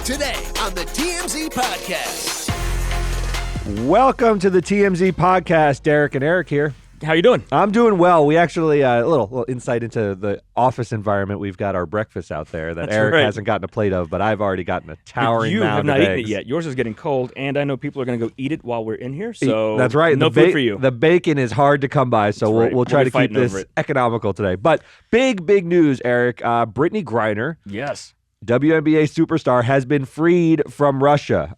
Today on the TMZ Podcast. Welcome to the TMZ Podcast. Derek and Eric here. How you doing? I'm doing well. We actually, a little insight into the office environment. We've got our breakfast out there that Eric hasn't gotten a plate of, but I've already gotten a towering mound of eggs. You have not eaten it yet. Yours is getting cold, and I know people are going to go eat it while we're in here, so that's right. No food for you. The bacon is hard to come by, so we'll try to keep this economical today. But big news, Eric. Brittney Griner. Yes. WNBA superstar has been freed from Russia.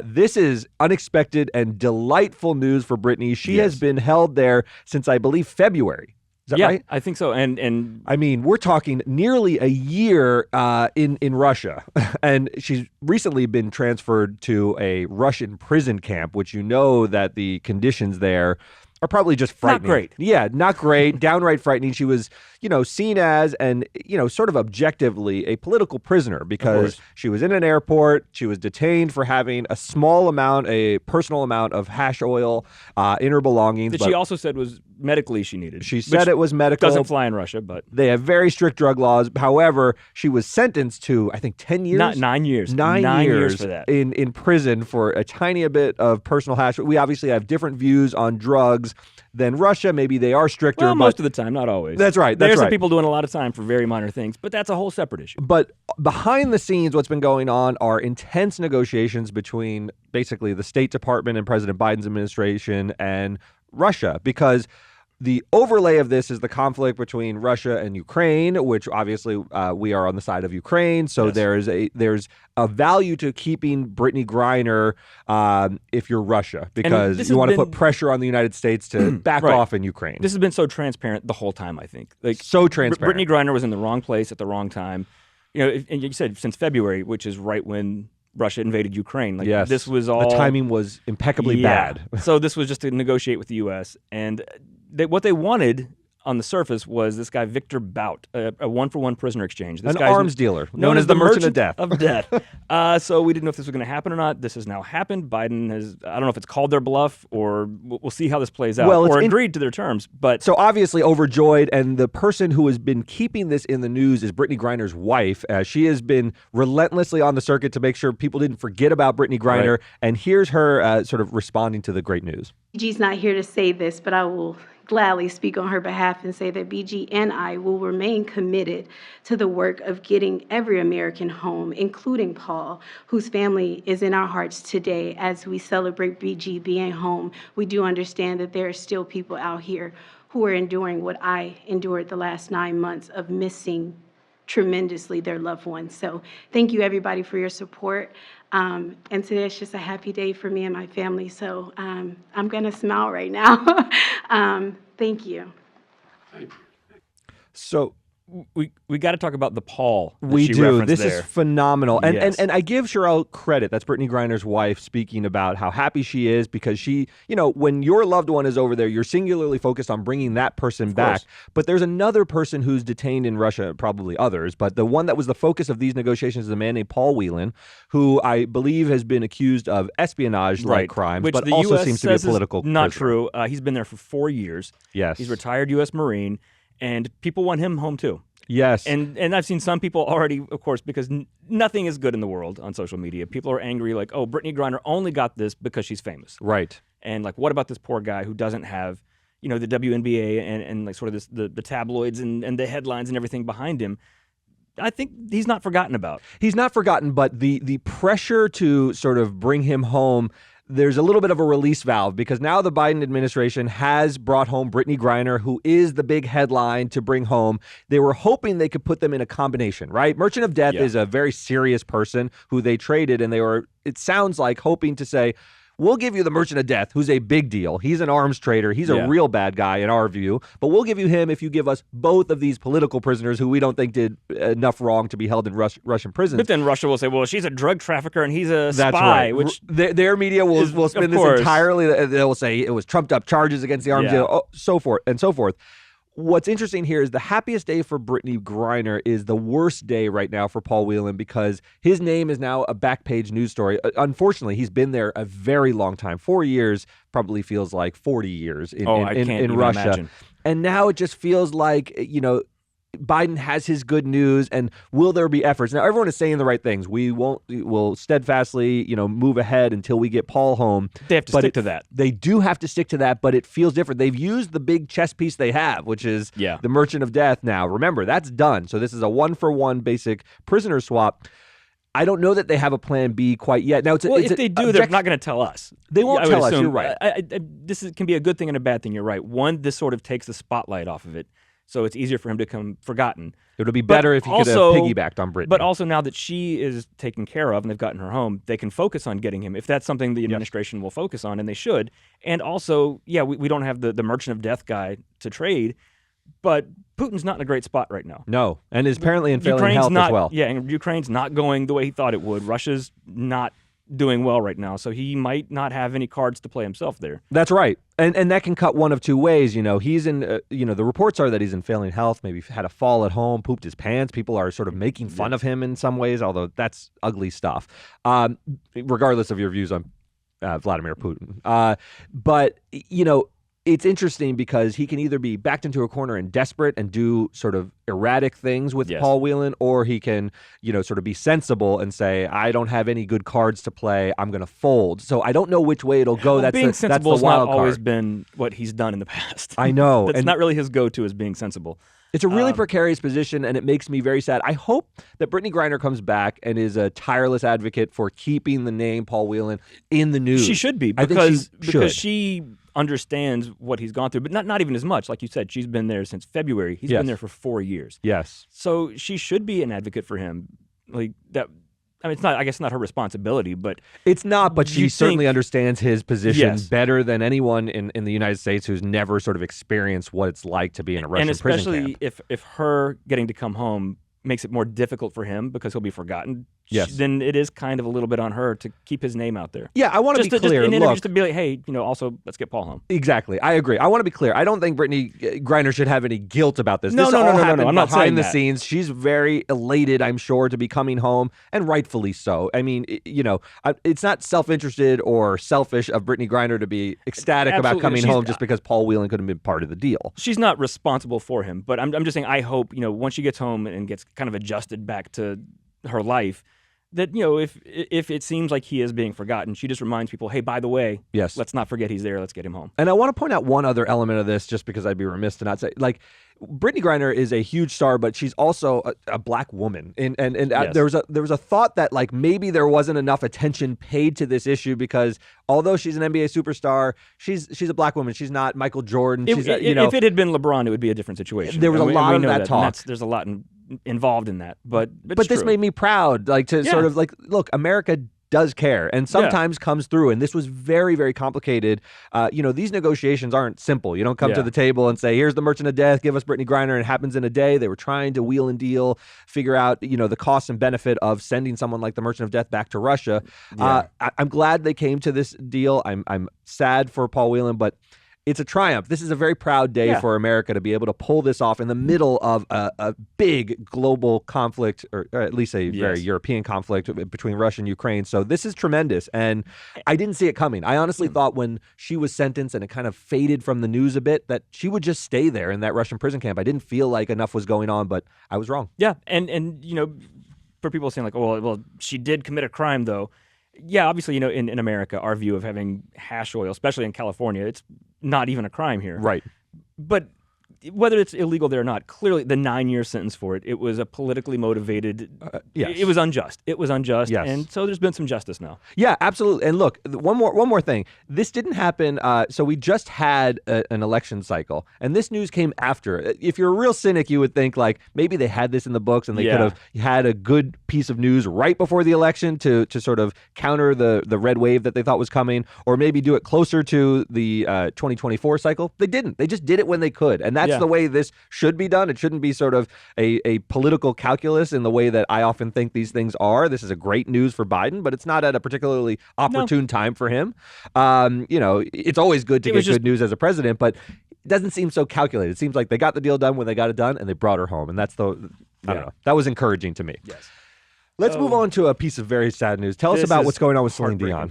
This is unexpected and delightful news for Brittney. She has been held there since, I believe, February. Is that right? I think so. And I mean, we're talking nearly a year in Russia. And she's recently been transferred to a Russian prison camp, which you know that the conditions there are probably just frightening. Not great. Yeah, not great. Downright frightening. She was, seen as and, sort of objectively a political prisoner because she was in an airport. She was detained for having a personal amount of hash oil in her belongings. That she also said was medically she needed. She said it was medical. Doesn't fly in Russia, but they have very strict drug laws. However, she was sentenced to, I think, 10 years? Not 9 years. 9 years for that. In prison for a tiny bit of personal hash. We obviously have different views on drugs than Russia. Maybe they are stricter. Well, most of the time, not always. That's right. There's some people doing a lot of time for very minor things, but that's a whole separate issue. But behind the scenes, what's been going on are intense negotiations between basically the State Department and President Biden's administration and Russia, because the overlay of this is the conflict between Russia and Ukraine, which obviously we are on the side of Ukraine. So there's a value to keeping Brittney Griner if you're Russia, because you want to put pressure on the United States to back off in Ukraine. This has been so transparent the whole time, I think. So transparent. Brittney Griner was in the wrong place at the wrong time. And you said since February, which is right when Russia invaded Ukraine. This was all... The timing was impeccably bad. So this was just to negotiate with the U.S., and what they wanted on the surface was this guy, Victor Bout, a one-for-one prisoner exchange. This An arms dealer, known as the Merchant of Death. So we didn't know if this was going to happen or not. This has now happened. Biden has, I don't know if it's called their bluff, or we'll see how this plays out, or agreed to their terms. But so obviously overjoyed, and the person who has been keeping this in the news is Brittney Griner's wife. She has been relentlessly on the circuit to make sure people didn't forget about Brittney Griner, right. And here's her sort of responding to the great news. BG's not here to say this, but I will gladly speak on her behalf and say that BG and I will remain committed to the work of getting every American home, including Paul, whose family is in our hearts today. As we celebrate BG being home, we do understand that there are still people out here who are enduring what I endured the last 9 months of missing tremendously their loved ones. So thank you, everybody, for your support. And today it's just a happy day for me and my family. So I'm going to smile right now. Thank you. So we got to talk about the Paul that we she do. referenced This there. is phenomenal. And, Yes. and I give Sherelle credit. That's Brittney Griner's wife, speaking about how happy she is because she, when your loved one is over there, you're singularly focused on bringing that person back. But there's another person who's detained in Russia, probably others, but the one that was the focus of these negotiations is a man named Paul Whelan, who I believe has been accused of espionage-like crimes, which but the also US seems to be a says is political not prisoner. true. He's been there for 4 years. Yes. He's retired U.S. Marine, and people want him home too. Yes. And I've seen some people already, of course, because nothing is good in the world on social media. People are angry like, oh, Brittney Griner only got this because she's famous. Right. And like, what about this poor guy who doesn't have, the WNBA and like sort of the tabloids and the headlines and everything behind him? I think he's not forgotten about. He's not forgotten, but the pressure to sort of bring him home, there's a little bit of a release valve because now the Biden administration has brought home Brittney Griner, who is the big headline to bring home. They were hoping they could put them in a combination, right? Merchant of Death is a very serious person who they traded, and they were, it sounds like, hoping to say, we'll give you the Merchant of Death, who's a big deal. He's an arms trader. He's a real bad guy in our view. But we'll give you him if you give us both of these political prisoners who we don't think did enough wrong to be held in Russian prisons. But then Russia will say, well, she's a drug trafficker and he's a That's spy. right. Which their media will spin this entirely. They'll say it was trumped up charges against the arms deal, so forth and so forth. What's interesting here is the happiest day for Brittney Griner is the worst day right now for Paul Whelan because his name is now a back page news story. Unfortunately, he's been there a very long time. 4 years probably feels like 40 years in Russia. Imagine. And now it just feels like, Biden has his good news, and will there be efforts? Now, everyone is saying the right things. We'll steadfastly, move ahead until we get Paul home. They have to stick to that. They do have to stick to that, but it feels different. They've used the big chess piece they have, which is the Merchant of Death now. Remember, that's done. So this is a 1-for-1 basic prisoner swap. I don't know that they have a plan B quite yet. Now, if they do, they're not going to tell us. They won't tell us. You're right. This can be a good thing and a bad thing. You're right. One, this sort of takes the spotlight off of it, so it's easier for him to become forgotten. It would be better if he could have piggybacked on Brittney. But also now that she is taken care of and they've gotten her home, they can focus on getting him, if that's something the administration will focus on, and they should. And also, we don't have the Merchant of Death guy to trade, but Putin's not in a great spot right now. No, and is apparently in failing health as well. Yeah, and Ukraine's not going the way he thought it would. Russia's not doing well right now, so he might not have any cards to play himself there. That's right, and that can cut one of two ways. He's in. The reports are that he's in failing health. Maybe had a fall at home, pooped his pants. People are sort of making fun of him in some ways, although that's ugly stuff. Regardless of your views on Vladimir Putin, but it's interesting because he can either be backed into a corner and desperate and do sort of erratic things with Paul Whelan, or he can, sort of be sensible and say, I don't have any good cards to play. I'm going to fold. So I don't know which way it'll go. Well, being sensible has not always card. Been what he's done in the past. I know. That's not really his go-to, is being sensible. It's a really precarious position, and it makes me very sad. I hope that Brittney Griner comes back and is a tireless advocate for keeping the name Paul Whelan in the news. She should be, because she understands what he's gone through, but not even as much. Like you said, she's been there since February. He's been there for 4 years. Yes. So she should be an advocate for him. Like that. I mean, it's not. I guess it's not her responsibility, but it's not. But she certainly understands his position better than anyone in the United States who's never sort of experienced what it's like to be in a Russian prison camp. And especially if her getting to come home makes it more difficult for him because he'll be forgotten. Yes. Then it is kind of a little bit on her to keep his name out there. Yeah, I want to be clear. Just in interviews to be like, hey, also let's get Paul home. Exactly, I agree. I want to be clear. I don't think Brittney Griner should have any guilt about this. No, this all happened I'm not behind the that. scenes. She's very elated, I'm sure, to be coming home, and rightfully so. I mean, it's not self-interested or selfish of Brittney Griner to be ecstatic about coming home just because Paul Whelan could have been part of the deal. She's not responsible for him, but I'm just saying I hope, once she gets home and gets kind of adjusted back to her life, that if it seems like he is being forgotten, she just reminds people, hey, by the way, let's not forget he's there. Let's get him home. And I want to point out one other element of this, just because I'd be remiss to not say, Brittney Griner is a huge star, but she's also a black woman, and there was a thought that maybe there wasn't enough attention paid to this issue because although she's an NBA superstar, she's a black woman. She's not Michael Jordan. If it had been LeBron, it would be a different situation. There was a lot of that talk. There's a lot involved in that, but this made me proud, sort of look, America does care and sometimes comes through, and this was very, very complicated. These negotiations aren't simple. You don't come to the table and say, here's the Merchant of Death, give us Brittney Griner, and it happens in a day. They were trying to wheel and deal, figure out the cost and benefit of sending someone like the Merchant of Death back to Russia. I'm glad they came to this deal. I'm sad for Paul Whelan, but it's a triumph. This is a very proud day for America to be able to pull this off in the middle of a big global conflict, or at least a very European conflict between Russia and Ukraine. So this is tremendous, and I didn't see it coming. I honestly thought when she was sentenced and it kind of faded from the news a bit that she would just stay there in that Russian prison camp. I didn't feel like enough was going on, but I was wrong. Yeah, and for people saying well, she did commit a crime though. Yeah, obviously, in America, our view of having hash oil, especially in California, it's not even a crime here. Right. But whether it's illegal there or not, clearly the 9-year sentence for it was a politically motivated. It was unjust. It was unjust. Yes. And so there's been some justice now. Yeah, absolutely. And look, one more thing. This didn't happen. So we just had an election cycle, and this news came after. If you're a real cynic, you would think maybe they had this in the books and they could have had a good piece of news right before the election to sort of counter the red wave that they thought was coming, or maybe do it closer to the 2024 cycle. They didn't. They just did it when they could, and that's the way this should be done. It shouldn't be sort of a political calculus in the way that I often think these things are. This is a great news for Biden, but it's not at a particularly opportune time for him. It's always good to get good news as a president, but it doesn't seem so calculated. It seems like they got the deal done when they got it done, and they brought her home, and that's I don't know. That was encouraging to me. Yes. Let's move on to a piece of very sad news. Tell us about what's going on with Celine Dion.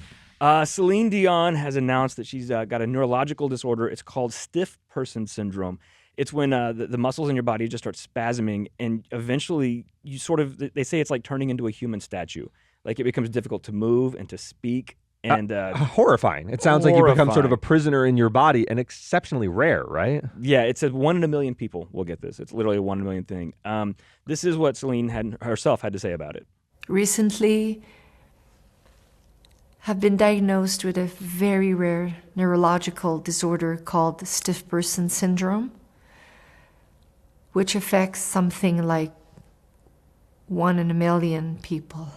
Celine Dion has announced that she's got a neurological disorder. It's called stiff person syndrome. It's when the muscles in your body just start spasming, and eventually you sort of, they say it's like turning into a human statue. Like it becomes difficult to move and to speak. And horrifying. It sounds like you become sort of a prisoner in your body, and exceptionally rare, right? Yeah, it says 1 in a million people will get this. It's literally a 1 in a million thing. This is what Celine herself had to say about it. Recently, have been diagnosed with a very rare neurological disorder called stiff person syndrome, which affects something like 1 in a million people.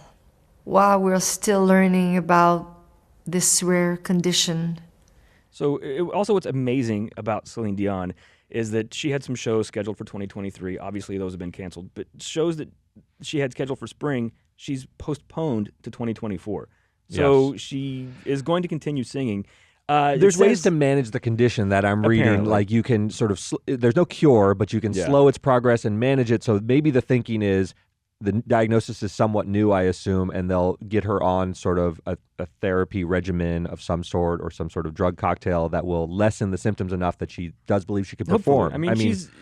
While we're still learning about this rare condition. So also what's amazing about Celine Dion is that she had some shows scheduled for 2023. Obviously, those have been canceled. But shows that she had scheduled for spring, she's postponed to 2024. So she is going to continue singing. There's ways to manage the condition that I'm reading. Like you can sort of, there's no cure, but you can slow its progress and manage it. So maybe the thinking is, the diagnosis is somewhat new, I assume, and they'll get her on sort of a therapy regimen of some sort or some sort of drug cocktail that will lessen the symptoms enough that she does believe she can perform. I mean,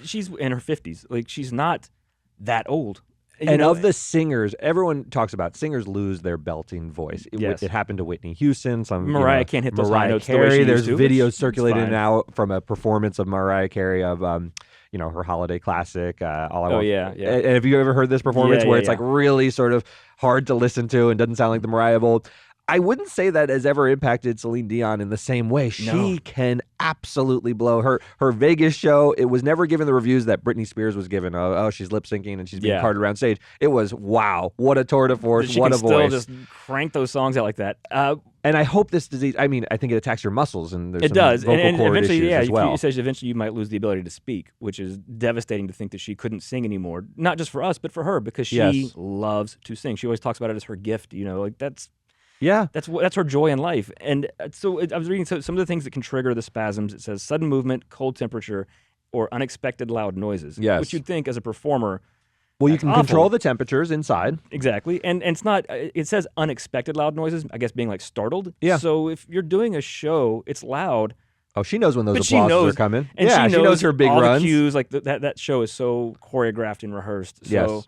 she's in her 50s. Like, she's not that old. And of the singers, everyone talks about singers lose their belting voice. It happened to Whitney Houston. Mariah can't hit those high notes the way she There's used to. videos circulating now from a performance of Mariah Carey of her holiday classic, All I Want. Yeah. And have you ever heard this performance where it's like really sort of hard to listen to and doesn't sound like the Mariah of old? I wouldn't say that has ever impacted Celine Dion in the same way. She can absolutely blow. Her Vegas show, it was never given the reviews that Britney Spears was given. Oh, she's lip syncing and she's being carted around stage. It was, wow, what a tour de force, what a voice. She can still just crank those songs out like that. And I hope this disease, I mean, I think it attacks your muscles and there's some vocal cord eventually, issues as well. It says eventually you might lose the ability to speak, which is devastating to think that she couldn't sing anymore. Not just for us, but for her, because she loves to sing. She always talks about it as her gift, like that's her joy in life. And so I was reading some of the things that can trigger the spasms. It says sudden movement, cold temperature, or unexpected loud noises. Yes. Which you'd think as a performer. Well, you can control the temperatures inside. Exactly. And it's not, it says unexpected loud noises, I guess being like startled. Yeah. So if you're doing a show, it's loud. Oh, she knows when those applauses are coming. And she knows her big all runs. The cues, like that show is so choreographed and rehearsed. So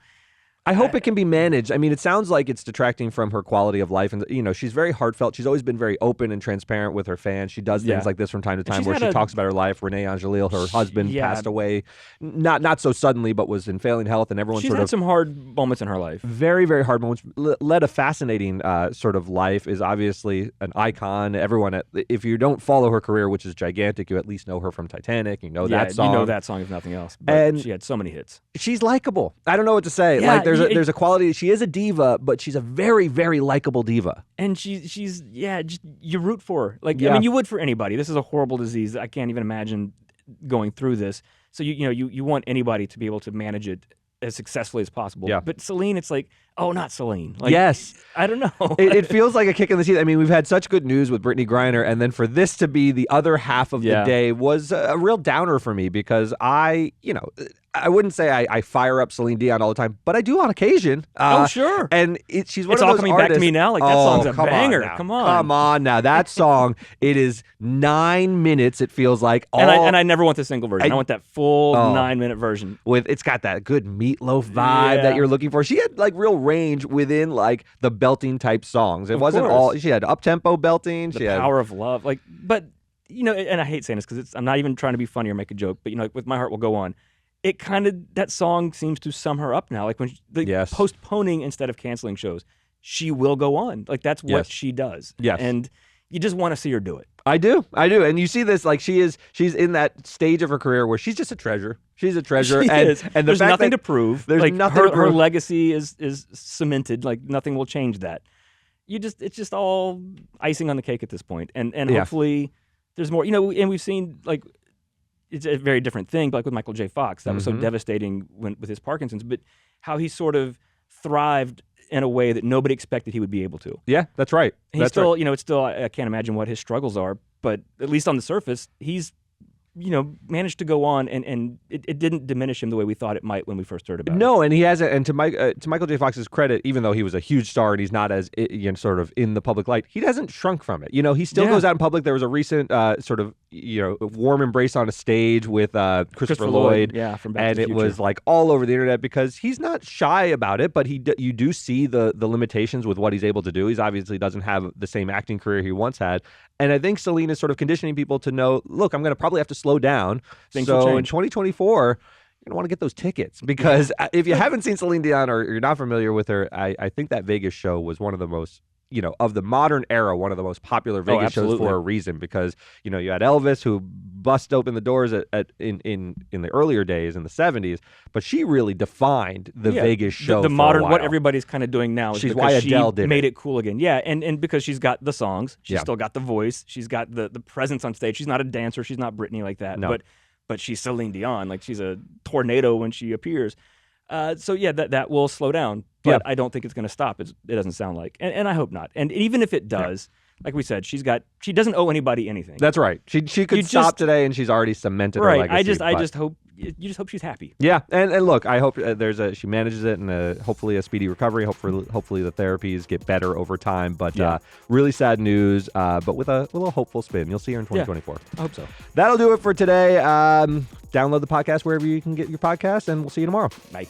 I hope it can be managed. I mean, it sounds like it's detracting from her quality of life. And, she's very heartfelt. She's always been very open and transparent with her fans. She does things like this from time to time where she talks about her life. Renee Angelil, her husband, passed away, not so suddenly, but was in failing health. And everyone she's had some hard moments in her life. Very, very hard moments. Led a fascinating sort of life, is obviously an icon. Everyone, if you don't follow her career, which is gigantic, you at least know her from Titanic. You know that song. You know that song if nothing else. But and she had so many hits. She's likable. I don't know what to say. Yeah, there's a quality. She is a diva, but she's a very, very likable diva. And she's just, you root for her. Like, I mean, you would for anybody. This is a horrible disease. I can't even imagine going through this. So you want anybody to be able to manage it as successfully as possible. Yeah. But Celine, it's like, oh, not Celine. Like, yes. I don't know. It feels like a kick in the teeth. I mean, we've had such good news with Brittney Griner, and then for this to be the other half of the day was a real downer for me because I wouldn't say I fire up Celine Dion all the time, but I do on occasion. Sure. And she's one it's of all those coming artists. back to me now. Like, that song's a banger. Come on now. That song, it is 9 minutes, it feels like. And I never want the single version. I want that full 9-minute version. It's got that good meatloaf vibe that you're looking for. She had like real range within like the belting type songs. It wasn't all, she had up-tempo belting. The Power of Love. Like, but, and I hate saying this because I'm not even trying to be funny or make a joke, but, like, With My Heart Will Go On, it kind of, that song seems to sum her up now. Like, when postponing instead of canceling shows, she will go on. Like, that's what she does. Yes. And you just want to see her do it. I do. And you see this, like, she's in that stage of her career where she's just a treasure. She's a treasure. She is. And there's nothing to prove. There's like, nothing to prove. Her legacy is cemented. Like, nothing will change that. It's just all icing on the cake at this point. And hopefully there's more, and we've seen, like, it's a very different thing, like with Michael J. Fox. That was so devastating with his Parkinson's, but how he sort of thrived in a way that nobody expected he would be able to. Yeah, that's right. He's still, it's still, I can't imagine what his struggles are, but at least on the surface, he's, managed to go on, and it didn't diminish him the way we thought it might when we first heard about it. No, and he hasn't. And to Michael J. Fox's credit, even though he was a huge star and he's not as sort of in the public light, he hasn't shrunk from it. He still goes out in public. There was a recent sort of warm embrace on a stage with Christopher Lloyd. Yeah, from Back and to the it Future. was like all over the internet because he's not shy about it, but you do see the limitations with what he's able to do. He's obviously doesn't have the same acting career he once had. And I think Celine is sort of conditioning people to know, look, I'm going to probably have to slow down. Things will so change. in 2024, you're going to want to get those tickets because if you haven't seen Celine Dion or you're not familiar with her, I think that Vegas show was one of the most, of the modern era, one of the most popular Vegas shows absolutely. for a reason because, you had Elvis who bust open the doors in the earlier days in the 70s, but she really defined the Vegas show. The for modern, a while. what everybody's kind of doing now is She's because why she Adele did made it. it cool again. Yeah, and because she's got the songs, she's Yeah. still got the voice, she's got the presence on stage. She's not a dancer, she's not Brittney like that, No. but she's Celine Dion, like she's a tornado when she appears. So yeah, that will slow down, but Yeah. I don't think it's going to stop. It doesn't sound like, and I hope not. And even if it does, like we said, she doesn't owe anybody anything. That's right. She could You stop just- today, and she's already cemented her right. legacy. I but- just hope you just hope she's happy. Yeah, and look, I hope she manages it and hopefully a speedy recovery. Hopefully the therapies get better over time. But Yeah. really sad news, but with a little hopeful spin. You'll see her in 2024. I hope so. That'll do it for today. Download the podcast wherever you can get your podcast, and we'll see you tomorrow. Bye.